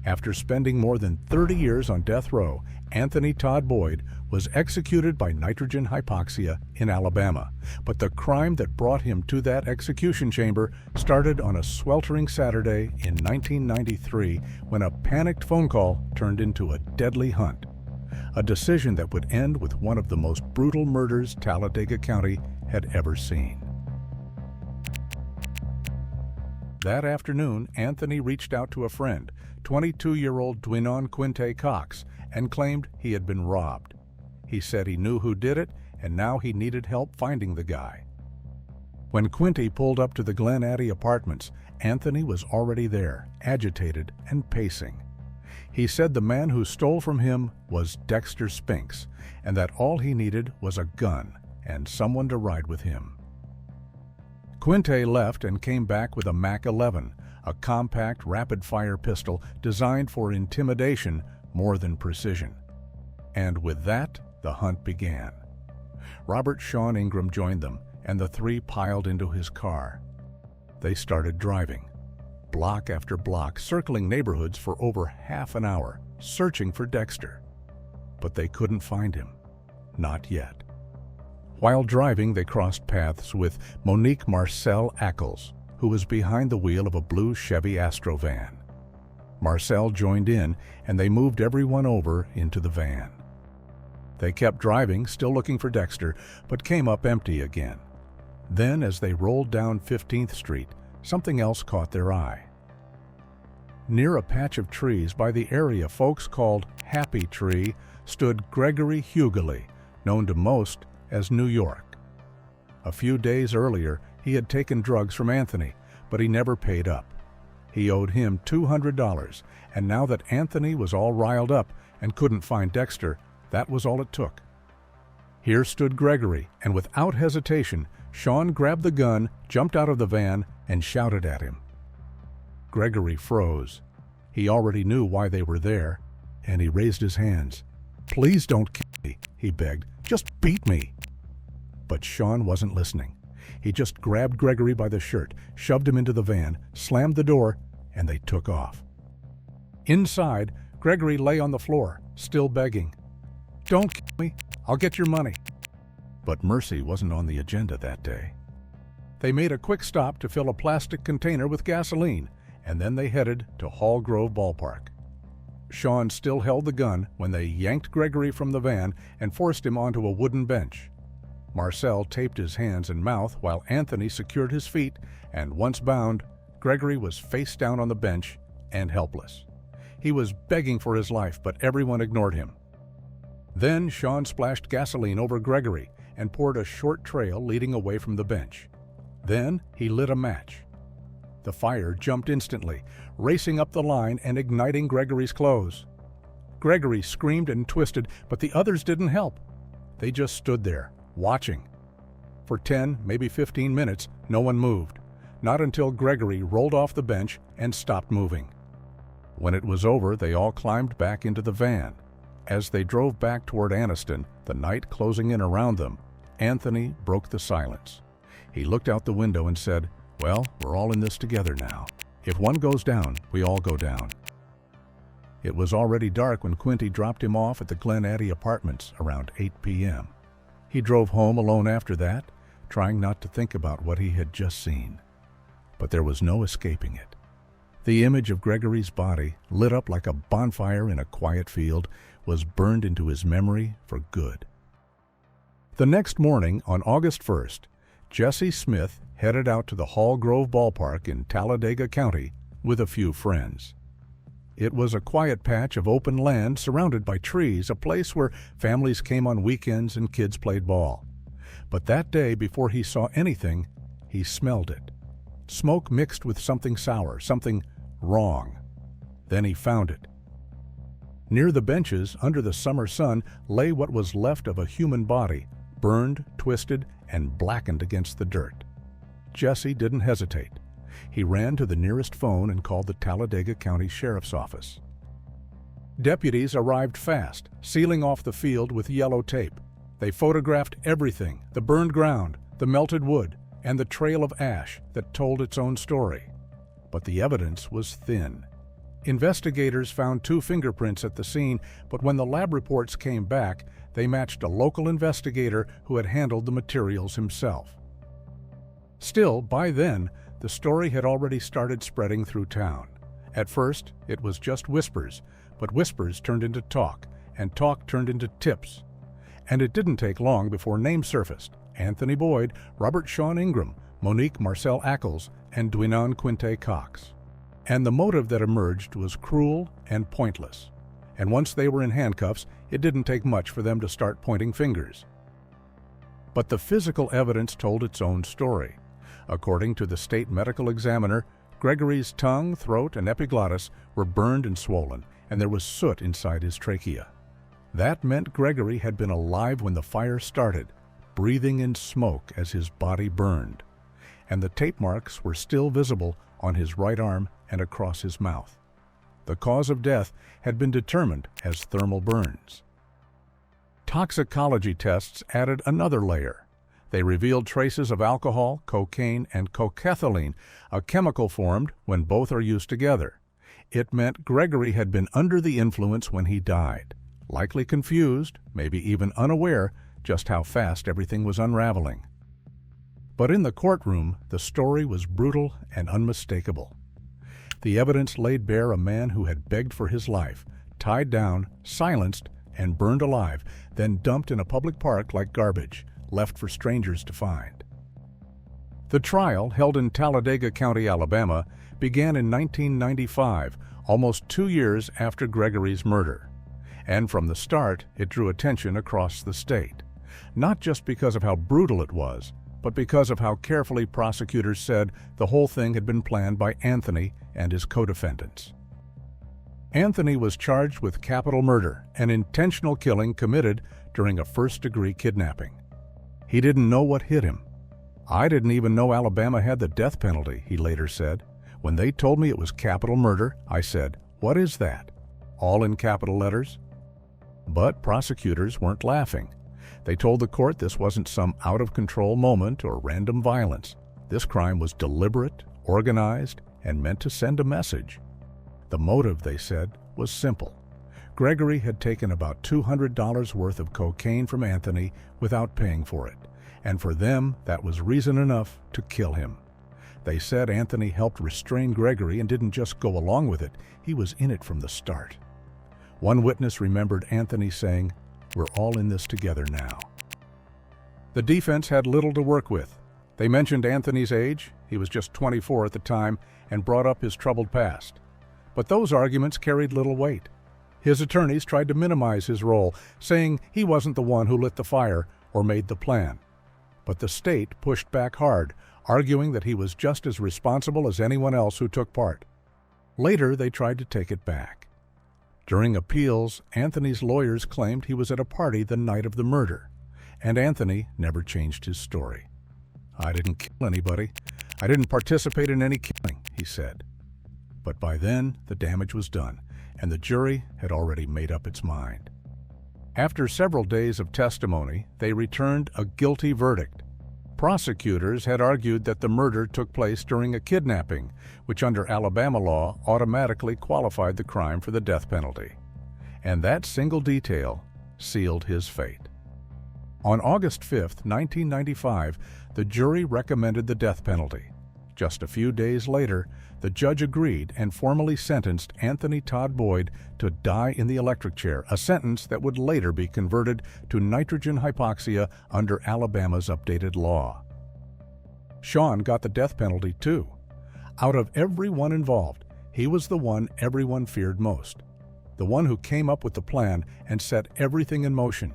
After spending more than 30 years on death row, Anthony Todd Boyd was executed by nitrogen hypoxia in Alabama. But the crime that brought him to that execution chamber started on a sweltering Saturday in 1993 when a panicked phone call turned into a deadly hunt. A decision that would end with one of the most brutal murders Talladega County had ever seen. That afternoon, Anthony reached out to a friend, 22-year-old Dwinon Quinte Cox, and claimed he had been robbed. He said he knew who did it, and now he needed help finding the guy. When Quinte pulled up to the Glen Addy apartments, Anthony was already there, agitated and pacing. He said the man who stole from him was Dexter Spinks, and that all he needed was a gun and someone to ride with him. Quinte left and came back with a Mac-11, a compact, rapid-fire pistol designed for intimidation more than precision. And with that, the hunt began. Robert Sean Ingram joined them, and the three piled into his car. They started driving, block after block, circling neighborhoods for over half an hour, searching for Dexter. But they couldn't find him. Not yet. While driving, they crossed paths with Monique Marcel Ackles, who was behind the wheel of a blue Chevy Astro van. Marcel joined in, and they moved everyone over into the van. They kept driving, still looking for Dexter, but came up empty again. Then, as they rolled down 15th Street, something else caught their eye. Near a patch of trees by the area folks called Happy Tree stood Gregory Huguley, known to most as New York. A few days earlier, he had taken drugs from Anthony, but he never paid up. He owed him $200, and now that Anthony was all riled up and couldn't find Dexter, that was all it took. Here stood Gregory, and without hesitation, Sean grabbed the gun, jumped out of the van, and shouted at him. Gregory froze. He already knew why they were there, and he raised his hands. "Please don't kill me," he begged. "Just beat me." But Sean wasn't listening. He just grabbed Gregory by the shirt, shoved him into the van, slammed the door, and they took off. Inside, Gregory lay on the floor, still begging. "Don't kill me. I'll get your money." But mercy wasn't on the agenda that day. They made a quick stop to fill a plastic container with gasoline, and then they headed to Hall Grove Ballpark. Sean still held the gun when they yanked Gregory from the van and forced him onto a wooden bench. Marcel taped his hands and mouth while Anthony secured his feet, and once bound, Gregory was face down on the bench and helpless. He was begging for his life, but everyone ignored him. Then Sean splashed gasoline over Gregory and poured a short trail leading away from the bench. Then he lit a match. The fire jumped instantly, racing up the line and igniting Gregory's clothes. Gregory screamed and twisted, but the others didn't help. They just stood there, watching. For 10, maybe 15 minutes, no one moved, not until Gregory rolled off the bench and stopped moving. When it was over, they all climbed back into the van. As they drove back toward Anniston, the night closing in around them, Anthony broke the silence. He looked out the window and said, "Well, we're all in this together now. If one goes down, we all go down." It was already dark when Quinte dropped him off at the Glen Addy apartments around 8 p.m. He drove home alone after that, trying not to think about what he had just seen. But there was no escaping it. The image of Gregory's body, lit up like a bonfire in a quiet field, was burned into his memory for good. The next morning, on August 1st, Jesse Smith headed out to the Hall Grove Ballpark in Talladega County with a few friends. It was a quiet patch of open land surrounded by trees, a place where families came on weekends and kids played ball. But that day, before he saw anything, he smelled it. Smoke mixed with something sour, something wrong. Then he found it. Near the benches, under the summer sun, lay what was left of a human body, burned, twisted, and blackened against the dirt. Jesse didn't hesitate. He ran to the nearest phone and called the Talladega County Sheriff's Office. Deputies arrived fast, sealing off the field with yellow tape. They photographed everything, the burned ground, the melted wood, and the trail of ash that told its own story. But the evidence was thin. Investigators found 2 fingerprints at the scene, but when the lab reports came back, they matched a local investigator who had handled the materials himself. Still, by then, the story had already started spreading through town. At first, it was just whispers, but whispers turned into talk, and talk turned into tips. And it didn't take long before names surfaced: Anthony Boyd, Robert Sean Ingram, Monique Marcel Ackles, and Dwinon Quinte Cox. And the motive that emerged was cruel and pointless. And once they were in handcuffs, it didn't take much for them to start pointing fingers. But the physical evidence told its own story. According to the state medical examiner, Gregory's tongue, throat, and epiglottis were burned and swollen, and there was soot inside his trachea. That meant Gregory had been alive when the fire started, breathing in smoke as his body burned. And the tape marks were still visible on his right arm and across his mouth. The cause of death had been determined as thermal burns. Toxicology tests added another layer. They revealed traces of alcohol, cocaine, and cocaethylene, a chemical formed when both are used together. It meant Gregory had been under the influence when he died, likely confused, maybe even unaware just how fast everything was unraveling. But in the courtroom, the story was brutal and unmistakable. The evidence laid bare a man who had begged for his life, tied down, silenced, and burned alive, then dumped in a public park like garbage, left for strangers to find. The trial, held in Talladega County, Alabama, began in 1995, almost 2 years after Gregory's murder. And from the start, it drew attention across the state, not just because of how brutal it was, but because of how carefully prosecutors said the whole thing had been planned by Anthony and his co-defendants. Anthony was charged with capital murder, an intentional killing committed during a first-degree kidnapping. He didn't know what hit him. "I didn't even know Alabama had the death penalty," he later said. "When they told me it was capital murder, I said, 'What is that?' All in capital letters." But prosecutors weren't laughing. They told the court this wasn't some out-of-control moment or random violence. This crime was deliberate, organized, and meant to send a message. The motive, they said, was simple. Gregory had taken about $200 worth of cocaine from Anthony without paying for it, and for them, that was reason enough to kill him. They said Anthony helped restrain Gregory and didn't just go along with it, he was in it from the start. One witness remembered Anthony saying, "We're all in this together now." The defense had little to work with. They mentioned Anthony's age, he was just 24 at the time, and brought up his troubled past. But those arguments carried little weight. His attorneys tried to minimize his role, saying he wasn't the one who lit the fire or made the plan. But the state pushed back hard, arguing that he was just as responsible as anyone else who took part. Later, they tried to take it back. During appeals, Anthony's lawyers claimed he was at a party the night of the murder, and Anthony never changed his story. "I didn't kill anybody. I didn't participate in any killing," he said. But by then, the damage was done, and the jury had already made up its mind. After several days of testimony, they returned a guilty verdict. Prosecutors had argued that the murder took place during a kidnapping, which under Alabama law automatically qualified the crime for the death penalty. And that single detail sealed his fate. On August 5, 1995, the jury recommended the death penalty. Just a few days later, the judge agreed and formally sentenced Anthony Todd Boyd to die in the electric chair, a sentence that would later be converted to nitrogen hypoxia under Alabama's updated law. Sean got the death penalty too. Out of everyone involved, he was the one everyone feared most, the one who came up with the plan and set everything in motion.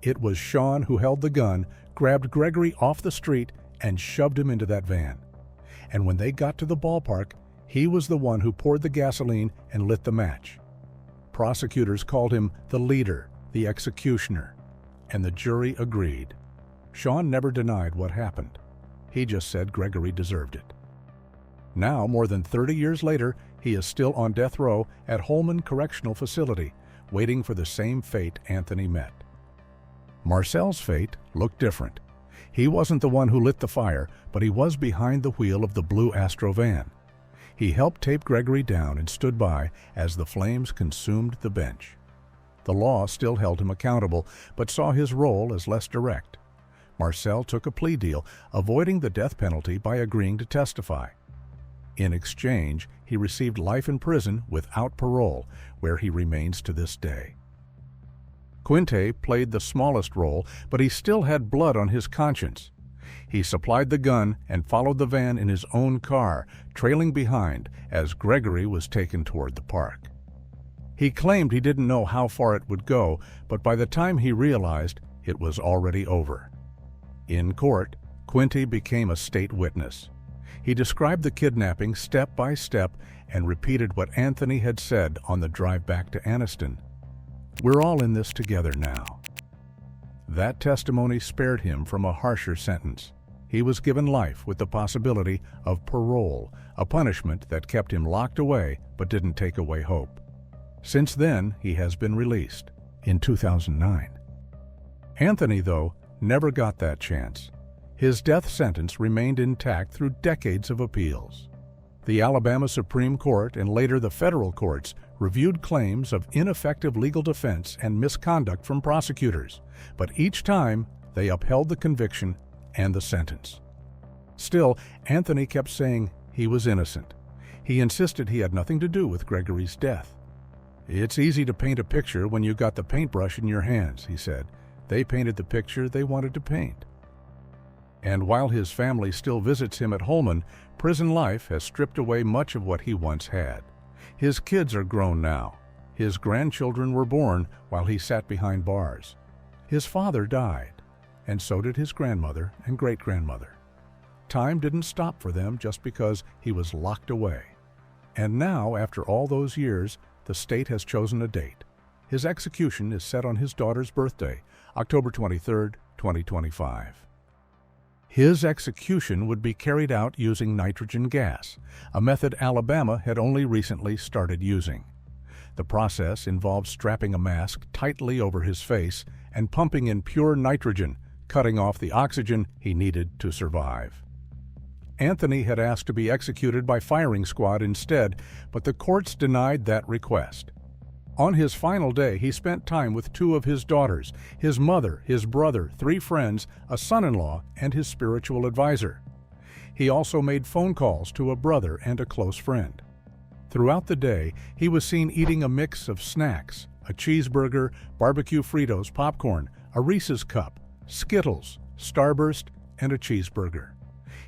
It was Sean who held the gun, grabbed Gregory off the street, and shoved him into that van. And when they got to the ballpark, he was the one who poured the gasoline and lit the match. Prosecutors called him the leader, the executioner, and the jury agreed. Sean never denied what happened. He just said Gregory deserved it. Now, more than 30 years later, he is still on death row at Holman Correctional Facility, waiting for the same fate Anthony met. Marcel's fate looked different. He wasn't the one who lit the fire, but he was behind the wheel of the blue Astro van. He helped tape Gregory down and stood by as the flames consumed the bench. The law still held him accountable, but saw his role as less direct. Marcel took a plea deal, avoiding the death penalty by agreeing to testify. In exchange, he received life in prison without parole, where he remains to this day. Quinte played the smallest role, but he still had blood on his conscience. He supplied the gun and followed the van in his own car, trailing behind as Gregory was taken toward the park. He claimed he didn't know how far it would go, but by the time he realized, it was already over. In court, Quinte became a state witness. He described the kidnapping step by step and repeated what Anthony had said on the drive back to Anniston. "We're all in this together now." That testimony spared him from a harsher sentence. He was given life with the possibility of parole, a punishment that kept him locked away but didn't take away hope. Since then, he has been released in 2009. Anthony, though, never got that chance. His death sentence remained intact through decades of appeals. The Alabama Supreme Court and later the federal courts reviewed claims of ineffective legal defense and misconduct from prosecutors, but each time they upheld the conviction and the sentence. Still, Anthony kept saying he was innocent. He insisted he had nothing to do with Gregory's death. "It's easy to paint a picture when you got the paintbrush in your hands," he said. "They painted the picture they wanted to paint." And while his family still visits him at Holman, prison life has stripped away much of what he once had. His kids are grown now. His grandchildren were born while he sat behind bars. His father died, and so did his grandmother and great-grandmother. Time didn't stop for them just because he was locked away. And now, after all those years, the state has chosen a date. His execution is set on his daughter's birthday, October 23, 2025. His execution would be carried out using nitrogen gas, a method Alabama had only recently started using. The process involves strapping a mask tightly over his face and pumping in pure nitrogen, cutting off the oxygen he needed to survive. Anthony had asked to be executed by firing squad instead, but the courts denied that request. On his final day, he spent time with two of his daughters, his mother, his brother, 3 friends, a son-in-law, and his spiritual advisor. He also made phone calls to a brother and a close friend. Throughout the day, he was seen eating a mix of snacks, a cheeseburger, barbecue Fritos popcorn, a Reese's cup, Skittles, Starburst, and a cheeseburger.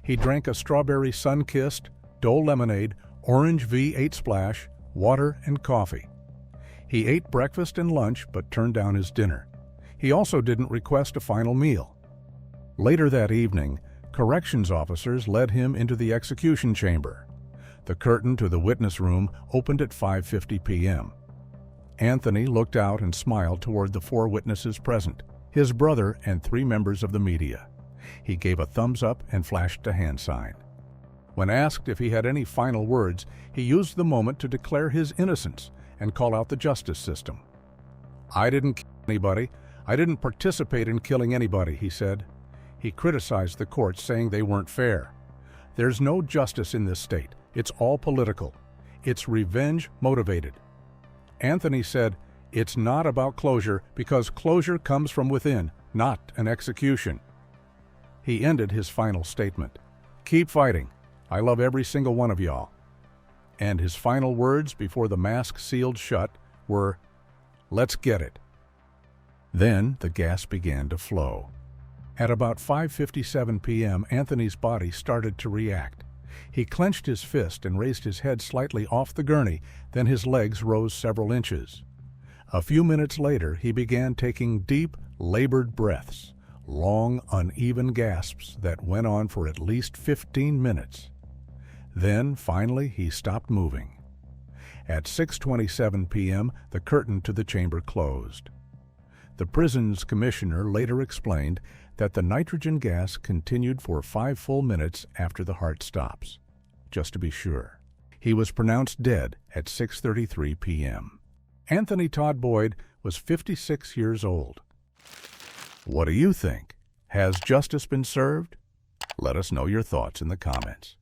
He drank a strawberry sun-kissed, Dole lemonade, orange V8 splash, water, and coffee. He ate breakfast and lunch but turned down his dinner. He also didn't request a final meal. Later that evening, corrections officers led him into the execution chamber. The curtain to the witness room opened at 5:50 p.m. Anthony looked out and smiled toward the 4 witnesses present, his brother and 3 members of the media. He gave a thumbs up and flashed a hand sign. When asked if he had any final words, he used the moment to declare his innocence and call out the justice system. "I didn't kill anybody. I didn't participate in killing anybody," he said. He criticized the courts, saying they weren't fair. "There's no justice in this state. It's all political. It's revenge motivated." Anthony said, "It's not about closure because closure comes from within, not an execution." He ended his final statement, "Keep fighting. I love every single one of y'all." And his final words before the mask sealed shut were, "Let's get it." Then the gas began to flow. At about 5:57 p.m., Anthony's body started to react. He clenched his fist and raised his head slightly off the gurney, then his legs rose several inches. A few minutes later, he began taking deep, labored breaths, long, uneven gasps that went on for at least 15 minutes. Then, finally, he stopped moving. At 6:27 p.m., the curtain to the chamber closed. The prison's commissioner later explained that the nitrogen gas continued for 5 full minutes after the heart stops. Just to be sure. He was pronounced dead at 6:33 p.m. Anthony Todd Boyd was 56 years old. What do you think? Has justice been served? Let us know your thoughts in the comments.